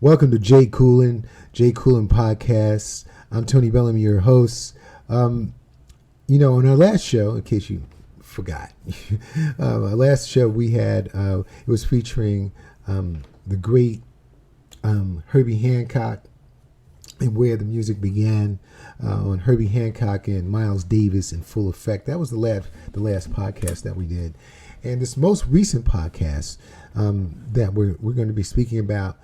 Welcome to Jay Coolin Podcast. I'm Tony Bellamy, your host. On our last show, in case you forgot, our last show we had, it was featuring the great Herbie Hancock and Where the Music Began on Herbie Hancock and Miles Davis in Full Effect. That was the last podcast that we did. And this most recent podcast that we're going to be speaking about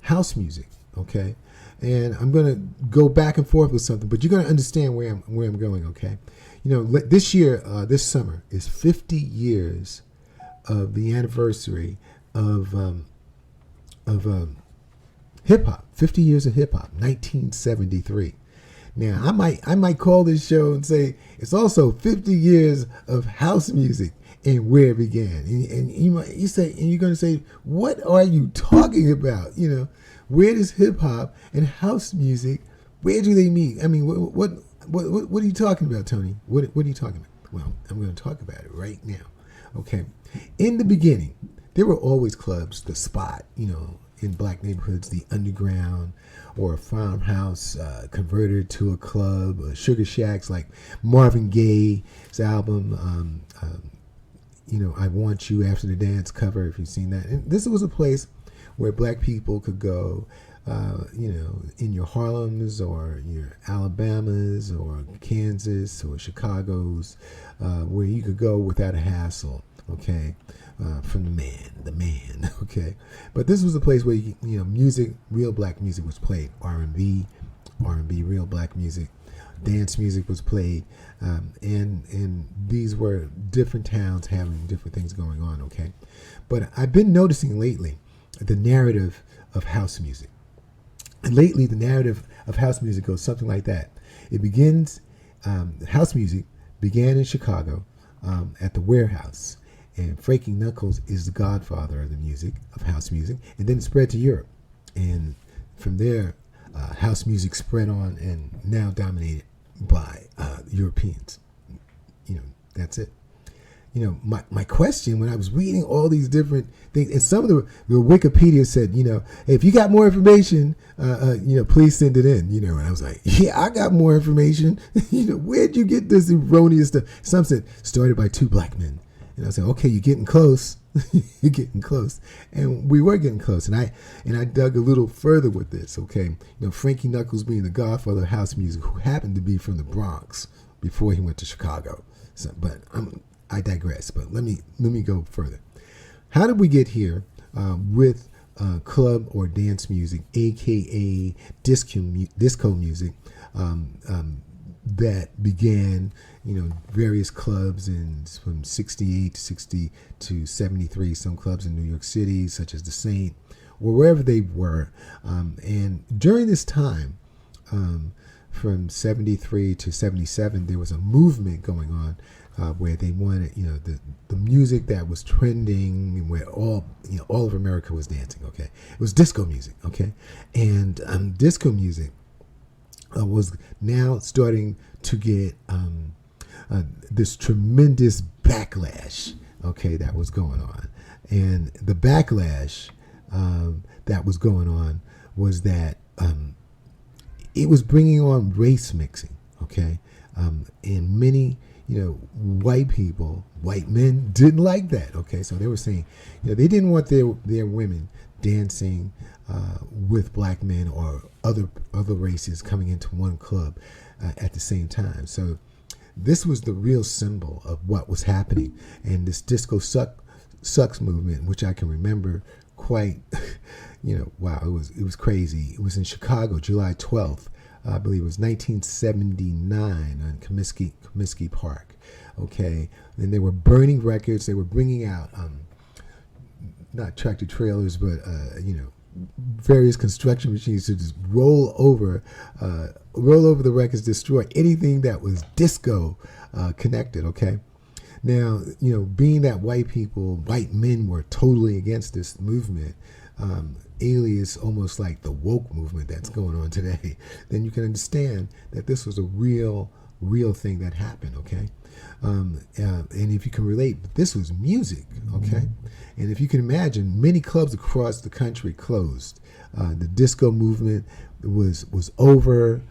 house music, okay? And I'm going to go back and forth with something, but you're going to understand where I'm going, okay? This year, this summer, is 50 years of the anniversary of hip-hop. 50 years of hip-hop, 1973. Now, I might call this show and say it's also 50 years of house music and where it began. And you're going to say, what are you talking about? Where does hip hop and house music, where do they meet? I mean, what are you talking about, Tony? What are you talking about? Well, I'm going to talk about it right now. Okay. In the beginning, there were always clubs, the Spot, in black neighborhoods, the Underground, or a farmhouse converted to a club, sugar shacks like Marvin Gaye's album, I Want You After the Dance cover, if you've seen that. And this was a place where black people could go, in your Harlems or your Alabamas or Kansas or Chicago's, where you could go without a hassle, okay, from the man, okay. But this was a place where, music, real black music was played, R&B, real black music. Dance music was played, and these were different towns having different things going on, okay? But I've been noticing lately the narrative of house music. And lately, the narrative of house music goes something like that. It begins, house music began in Chicago at the Warehouse, and Frankie Knuckles is the godfather of the music, of house music, and then it spread to Europe. And from there, house music spread on and now dominated by Europeans. That's it. My question when I was reading all these different things, and some of the Wikipedia said, if you got more information, please send it in, and I was like, yeah, I got more information. Where'd you get this erroneous stuff? Some said started by two black men. And I said, okay, you're getting close. You're getting close. And we were getting close. And I dug a little further with this, okay? Frankie Knuckles being the godfather of house music, who happened to be from the Bronx before he went to Chicago. So, but I digress. But let me go further. How did we get here with club or dance music, a.k.a. disco music, that began, various clubs from 68 to 73, some clubs in New York City, such as the Saint, or wherever they were. And during this time, from 73 to 77, there was a movement going on where they wanted, the music that was trending, and where all of America was dancing, okay? It was disco music, okay? And disco music was now starting to get this tremendous backlash, okay, that was going on. And the backlash that was going on was that it was bringing on race mixing, okay? And many, white men didn't like that, okay? So they were saying, they didn't want their women dancing with black men or other races coming into one club at the same time. So this was the real symbol of what was happening. And this disco sucks movement, which I can remember quite, wow, it was crazy. It was in Chicago, July 12th. I believe it was 1979 on Comiskey Park. Okay. And they were burning records. They were bringing out, not tractor trailers, but, various construction machines to just roll over the records, destroy anything that was disco connected. Okay. Now, being that white men were totally against this movement, alias almost like the woke movement that's going on today, then you can understand that this was a real thing that happened, okay? And if you can relate, this was music, okay? And if you can imagine, many clubs across the country closed. The disco movement was over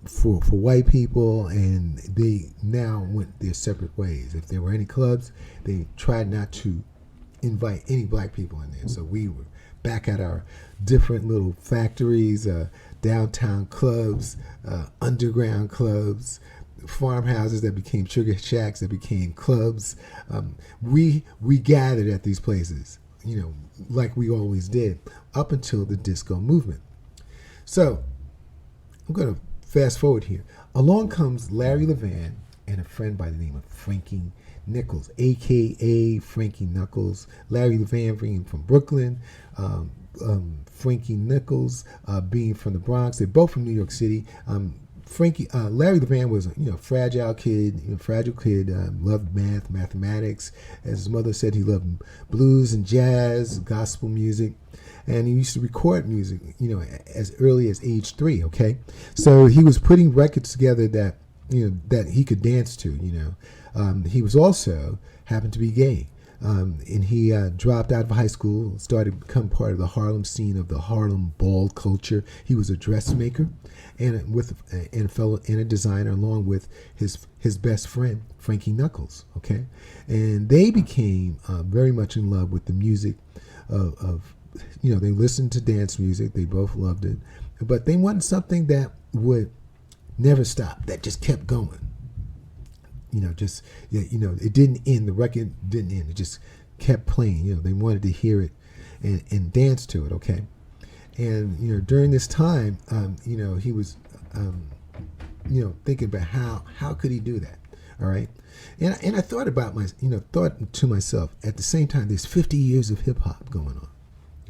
for white people, and they now went their separate ways. If there were any clubs, they tried not to invite any black people in there. So we were back at our different little factories, downtown clubs, underground clubs, farmhouses that became sugar shacks that became clubs. We gathered at these places, like we always did, up until the disco movement. So I'm going to fast forward here. Along comes Larry Levan and a friend by the name of Frankie Nichols, a.k.a. Frankie Knuckles. Larry Levan being from Brooklyn, Frankie Nichols being from the Bronx. They're both from New York City. Larry Levan was a fragile kid, loved mathematics. As his mother said, he loved blues and jazz, gospel music. And he used to record music, as early as age 3, okay? So he was putting records together that, that he could dance to, He was also happened to be gay. And he dropped out of high school, started to become part of the Harlem scene of the Harlem ball culture. He was a dressmaker and a designer, along with his best friend, Frankie Knuckles, okay? And they became very much in love with the music of they listened to dance music. They both loved it. But they wanted something that would never stop, that just kept going. It didn't end. The record didn't end. It just kept playing. They wanted to hear it and dance to it, okay? And, during this time, he was, thinking about how could he do that, all right? And I thought about thought to myself, at the same time, there's 50 years of hip-hop going on.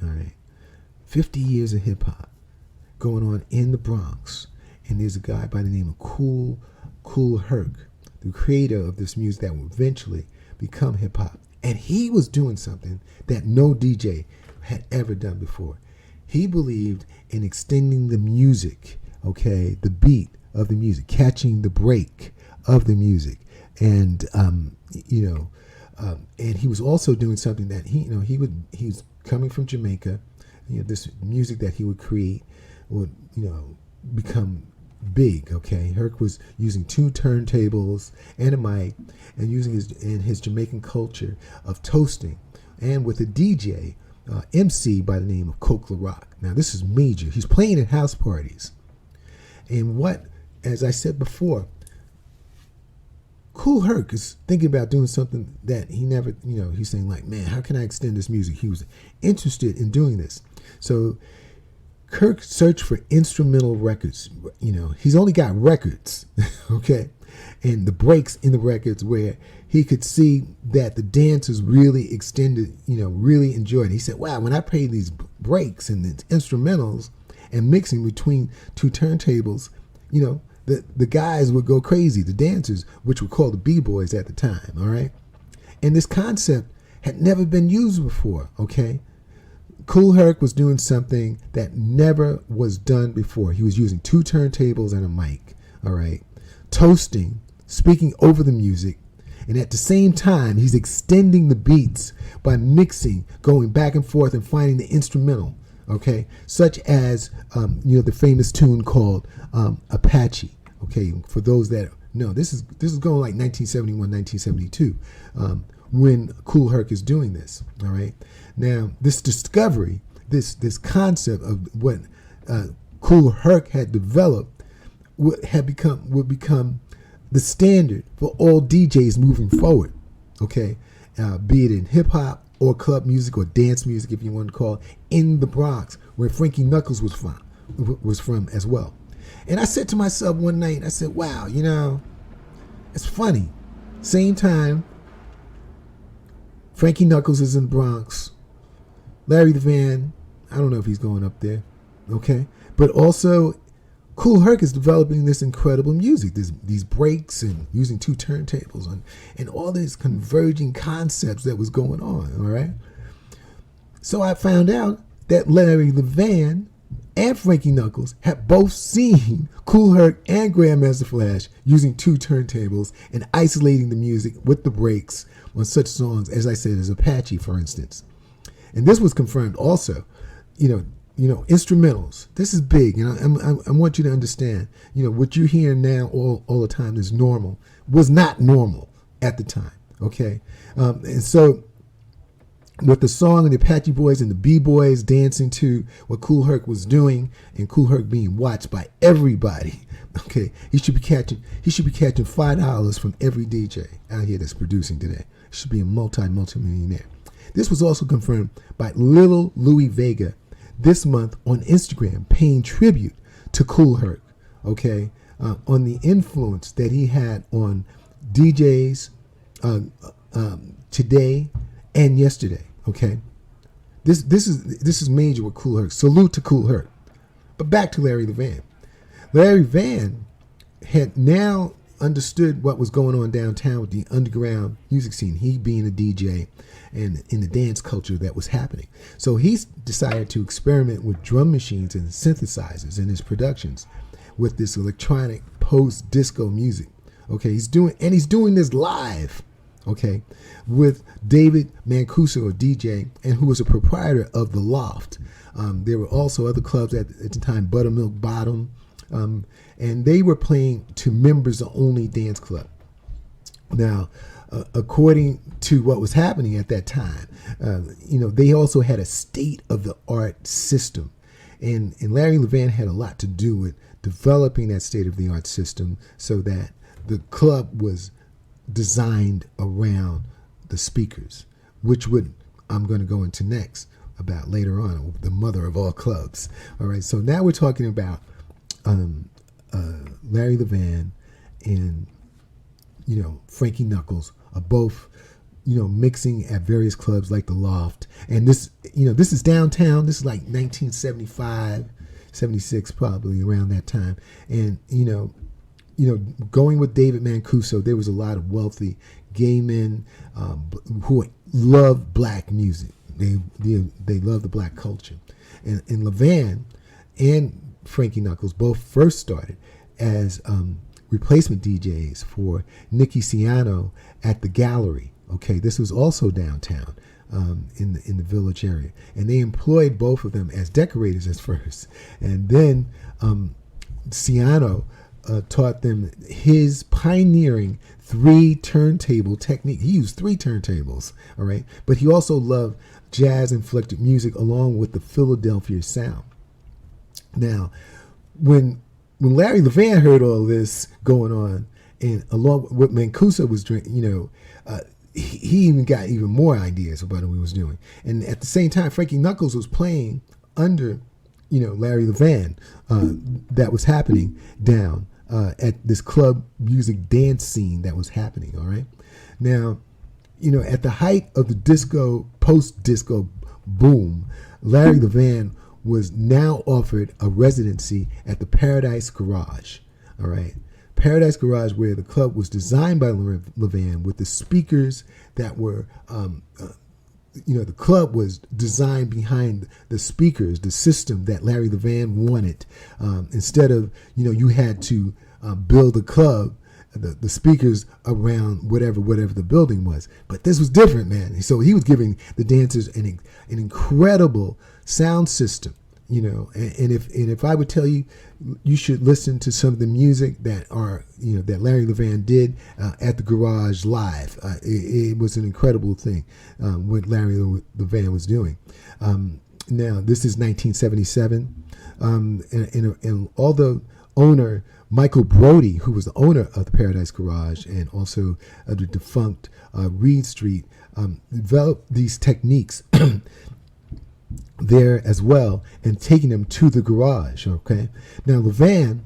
All right, 50 years of hip hop going on in the Bronx, and there's a guy by the name of Kool HERC, the creator of this music that will eventually become hip hop, and he was doing something that no DJ had ever done before. He believed in extending the music, okay, the beat of the music, catching the break of the music, and and he was also doing something that he's coming from Jamaica. This music that he would create would become big, okay? Herc was using 2 turntables and a mic, and using his Jamaican culture of toasting, and with a DJ MC by the name of Kool HERC. Now this is major. He's playing at house parties, and as I said before, Kool HERC is thinking about doing something that he never, he's saying like, man, how can I extend this music? He was interested in doing this. So Kirk searched for instrumental records. He's only got records, okay? And the breaks in the records where he could see that the dancers really extended, really enjoyed it. He said, wow, when I play these breaks and the instrumentals and mixing between 2 turntables, the guys would go crazy, the dancers, which were called the B-boys at the time, all right? And this concept had never been used before, okay? Kool HERC was doing something that never was done before. He was using 2 turntables and a mic, all right? Toasting, speaking over the music, and at the same time, he's extending the beats by mixing, going back and forth and finding the instrumental, okay, such as the famous tune called Apache. Okay, for those that know, this is going like 1971, 1972, when Kool HERC is doing this. All right, now this discovery, this concept of what Kool HERC had developed would become the standard for all DJs moving forward. Okay, be it in hip hop or club music or dance music, if you want to call it, in the Bronx, where Frankie Knuckles was from as well. And I said to myself one night, I said, wow, it's funny. Same time, Frankie Knuckles is in the Bronx. Larry Levan, I don't know if he's going up there, okay? But also, Kool HERC is developing this incredible music, these breaks and using 2 turntables and all these converging concepts that was going on, all right? So I found out that Larry Levan and Frankie Knuckles had both seen Kool Herc and Grandmaster Flash using two turntables and isolating the music with the breaks on such songs, as I said, as Apache, for instance. And this was confirmed also, instrumentals. This is big, I want you to understand, what you're hearing now all the time is normal, was not normal at the time, okay? And so with the song and the Apache Boys and the B-Boys dancing to what Kool Herc was doing, and Kool Herc being watched by everybody, okay, he should be catching $5 from every DJ out here that's producing today. He should be a multi-millionaire. This was also confirmed by Little Louis Vega this month on Instagram, paying tribute to Kool Herc, okay, on the influence that he had on DJs today and yesterday. Okay, this is major with Kool Herc. Salute to Kool Herc. But back to Larry Levan. Larry Levan had now understood what was going on downtown with the underground music scene. He being a DJ and in the dance culture that was happening. So he decided to experiment with drum machines and synthesizers in his productions with this electronic post-disco music. Okay, he's doing this live. Okay, with David Mancuso, a DJ, and who was a proprietor of The Loft. There were also other clubs at the time, Buttermilk Bottom, and they were playing to members-only dance club. Now, according to what was happening at that time, they also had a state-of-the-art system, and Larry Levan had a lot to do with developing that state-of-the-art system so that the club was designed around the speakers, which I'm going to go into next about later on, the mother of all clubs. All right, so now we're talking about Larry Levan and Frankie Knuckles are both mixing at various clubs like the Loft, and this is downtown. This is like 1975, 76, probably around that time, and going with David Mancuso, there was a lot of wealthy gay men who loved black music. They loved the black culture. And Levan and Frankie Knuckles both first started as replacement DJs for Nicky Ciano at the Gallery. Okay, this was also downtown in the Village area. And they employed both of them as decorators at first. And then Ciano taught them his pioneering 3 turntable technique. He used 3 turntables, all right? But he also loved jazz-inflected music along with the Philadelphia sound. Now, when Larry Levan heard all this going on, and along with what Mancuso was doing, he even got even more ideas about what he was doing. And at the same time, Frankie Knuckles was playing under, Larry Levan. That was happening down at this club music dance scene that was happening, all right? Now, at the height of the disco, post-disco boom, Larry Levan was now offered a residency at the Paradise Garage, all right? Paradise Garage, where the club was designed by Levan with the speakers that were, the club was designed behind the speakers, the system that Larry Levan wanted. Instead of, you had to build a club, the speakers around whatever the building was. But this was different, man. So he was giving the dancers an incredible sound system, and if I would tell you, you should listen to some of the music that Larry Levan did at the Garage live. It was an incredible thing what Larry Levan was doing. Now this is 1977, and although owner Michael Brody, who was the owner of the Paradise Garage and also the defunct Reed Street, developed these techniques there as well and taking them to the Garage. Okay, now Levan,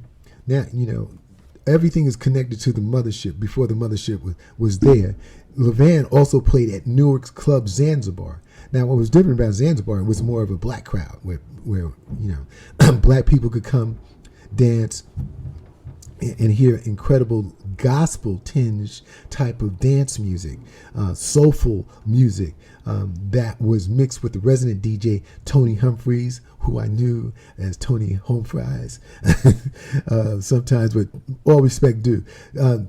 everything is connected to the mothership. Before the mothership was there, Levan also played at Newark's Club Zanzibar. Now, what was different about Zanzibar, it was more of a black crowd where black people could come dance and hear incredible gospel tinged type of dance music, soulful music that was mixed with the resident DJ Tony Humphreys, who I knew as Tony Homefries, sometimes with all respect due.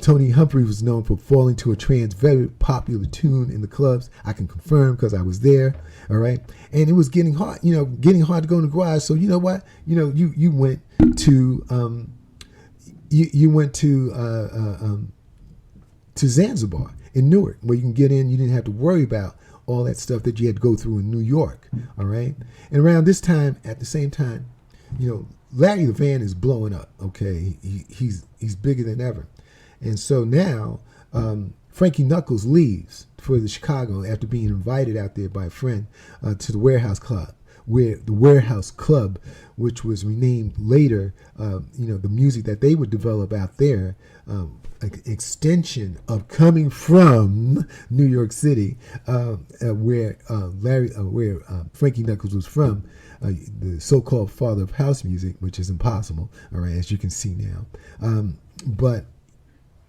Tony Humphreys was known for Falling to a Trance, very popular tune in the clubs. I can confirm because I was there. All right, and it was getting hard, getting hard to go in the garage. So you know what, you went to you went to Zanzibar in Newark, where you can get in. You didn't have to worry about all that stuff that you had to go through in New York. All right, and around this time, at the same time, Larry Levan is blowing up. Okay, he's bigger than ever, and so now Frankie Knuckles leaves for the Chicago after being invited out there by a friend to the Warehouse Club, which was renamed later. The music that they would develop out there, an extension of coming from New York City, where Frankie Knuckles was from, the so-called father of house music, which is impossible. All right, as you can see now, but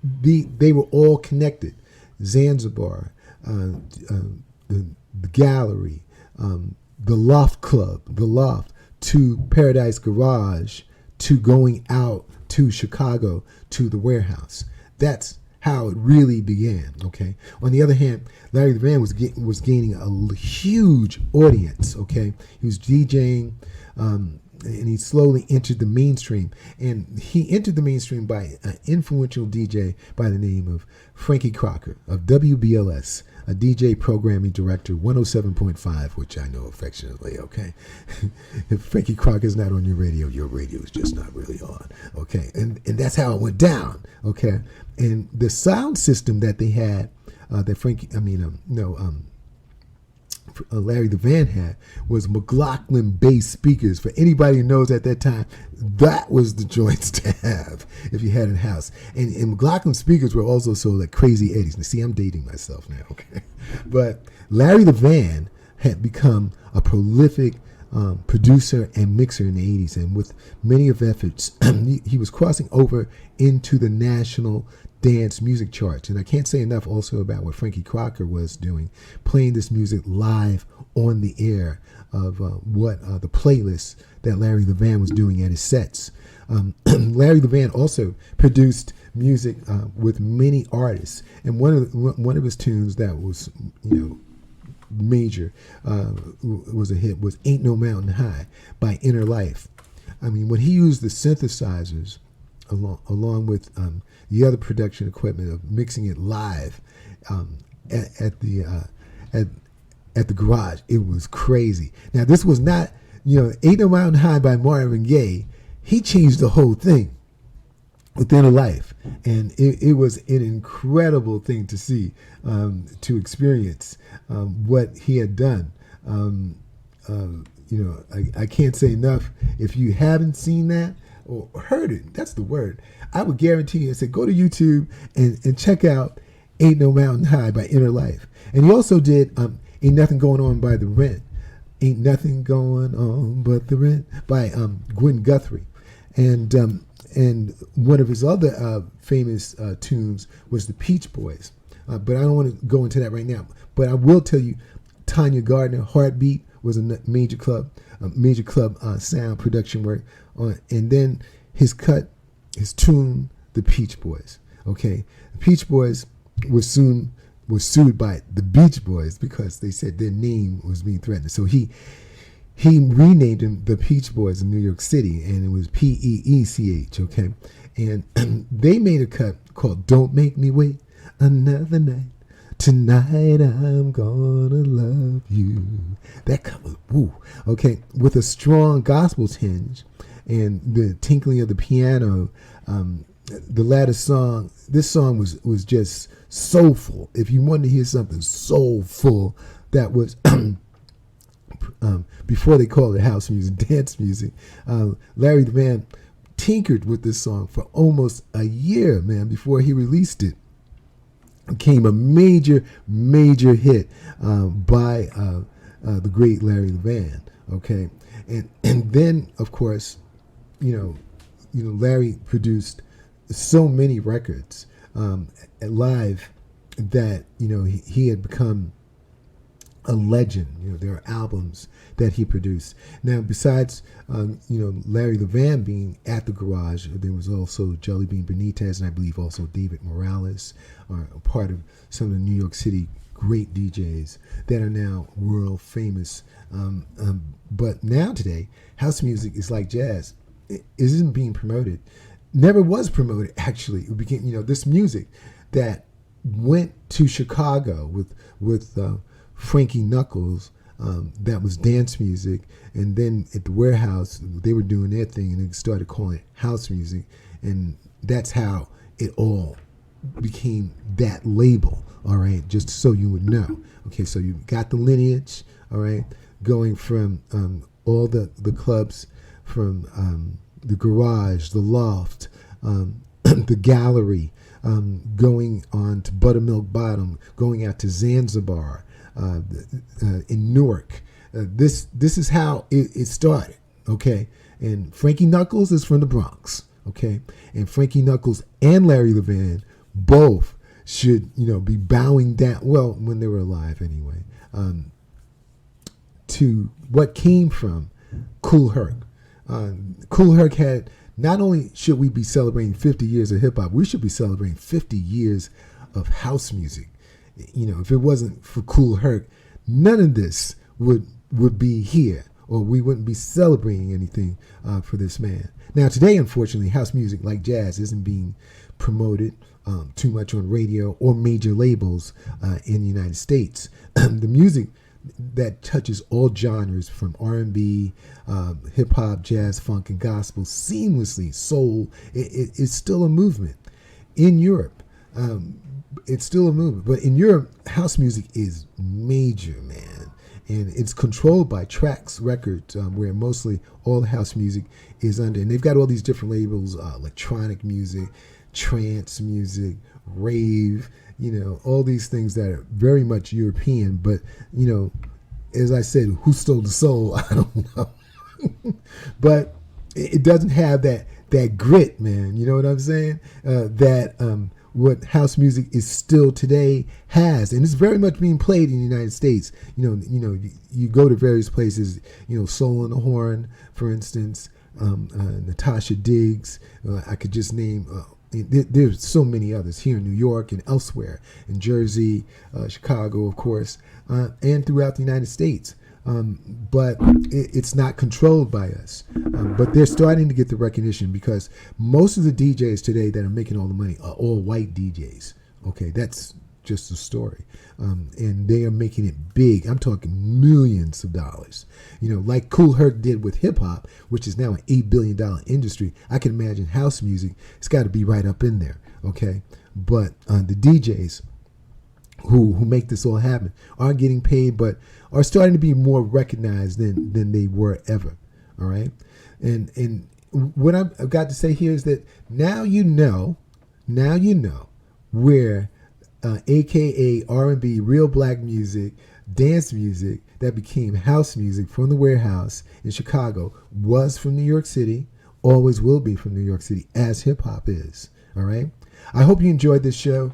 they were all connected. Zanzibar, the Gallery, the Loft Club, the Loft, to Paradise Garage, to going out to Chicago, to the Warehouse. That's how it really began. Okay. On the other hand, Larry Levan was gaining a huge audience. Okay, he was DJing, and he slowly entered the mainstream. And he entered the mainstream by an influential DJ by the name of Frankie Crocker of WBLS, a DJ programming director, 107.5, which I know affectionately. Okay, if Frankie Crocker is not on your radio is just not really on. Okay, and that's how it went down. Okay, and the sound system that they had, Larry Levan had, was McLaughlin bass speakers. For anybody who knows, at that time, that was the joints to have if you had a house. And McLaughlin speakers were also sold at Crazy Eddie's. Now, see, I'm dating myself now, okay? But Larry Levan had become a prolific producer and mixer in the 80s, and with many of efforts, he was crossing over into the national dance music charts. And I can't say enough also about what Frankie Crocker was doing, playing this music live on the air of the playlist that Larry Levan was doing at his sets. Larry Levan also produced music with many artists, and one of his tunes that was major, was a hit, was Ain't No Mountain High by Inner Life. I mean, when he used the synthesizers along with the other production equipment of mixing it live at the garage, it was crazy. Now, this was not, Ain't No Mountain High by Marvin Gaye. He changed the whole thing with Inner Life, and it was an incredible thing to see, to experience what he had done. I can't say enough. If you haven't seen that or heard it, that's the word, I would guarantee you, I said, go to YouTube and check out Ain't No Mountain High by Inner Life. And he also did Ain't Nothing Going On by The Rent. Ain't Nothing Going On But The Rent by Gwen Guthrie. And one of his other famous tunes was the Peach Boys. But I don't want to go into that right now. But I will tell you, Tanya Gardner, Heartbeat, was a major club sound production work. And then his tune, the Peach Boys. Okay, the Peach Boys was sued by the Beach Boys because they said their name was being threatened. So he renamed them the Peach Boys in New York City, and it was Peech. Okay, and they made a cut called "Don't Make Me Wait Another Night." Tonight I'm gonna love you. That cut was woo. Okay, with a strong gospel tinge and the tinkling of the piano. The latter song, this song was just soulful. If you wanted to hear something soulful, that was before they called it house music, dance music. Larry Levan tinkered with this song for almost a year, man, before he released it. It became a major hit by the great Larry Levan. Okay, and then of course, Larry produced so many records live that he had become a legend. There are albums that he produced. Now, besides Larry Levan being at the garage, there was also Jelly Bean Benitez, and I believe also David Morales are a part of some of the New York City great DJs that are now world famous. But now today, house music is like jazz. It isn't being promoted. Never was promoted, actually. It became, this music that went to Chicago with Frankie Knuckles, that was dance music, and then at the warehouse they were doing their thing, and they started calling it house music, and that's how it all became that label. All right, just so you would know. Okay, so you got the lineage. All right, going from all the clubs, from the garage, the loft, the gallery, going on to Buttermilk Bottom, going out to Zanzibar, in Newark. This is how it started. Okay, and Frankie Knuckles is from the Bronx. Okay, and Frankie Knuckles and Larry Levan both should be bowing down. Well, when they were alive, anyway, to what came from Kool HERC. Kool HERC had, not only should we be celebrating 50 years of hip hop, we should be celebrating 50 years of house music. If it wasn't for Kool HERC, none of this would be here, or we wouldn't be celebrating anything for this man. Now, today, unfortunately, house music, like jazz, isn't being promoted too much on radio or major labels in the United States. The music that touches all genres, from R&B, hip hop, jazz, funk, and gospel seamlessly, soul, it's still a movement. In Europe, it's still a movement, but in Europe, house music is major, man, and it's controlled by Trax Records, where mostly all the house music is under, and they've got all these different labels: electronic music, trance music, rave, all these things that are very much European. But as I said, who stole the soul? I don't know. But it doesn't have that grit, man. You know what I'm saying? What house music is still today has, and it's very much being played in the United States. You go to various places. Soul on the Horn, for instance, Natasha Diggs. I could just name. There's so many others here in New York and elsewhere, in Jersey, Chicago, of course, and throughout the United States. But it's not controlled by us. But they're starting to get the recognition, because most of the DJs today that are making all the money are all white DJs. Okay, that's just the story. And they are making it big. I'm talking millions of dollars. Like Kool HERC did with hip hop, which is now an $8 billion industry. I can imagine house music. It's got to be right up in there. Okay, but the DJs who make this all happen are getting paid, but are starting to be more recognized than they were ever. All right, and what I've got to say here is that now you know where AKA R&B, real black music, dance music that became house music from the warehouse in Chicago was from New York City, always will be from New York City, as hip hop is. All right. I hope you enjoyed this show.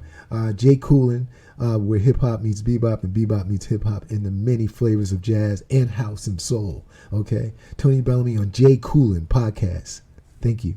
Jay Coolin, where hip hop meets bebop and bebop meets hip hop, and the many flavors of jazz and house and soul. Okay. Tony Bellamy on Jay Coolin podcast. Thank you.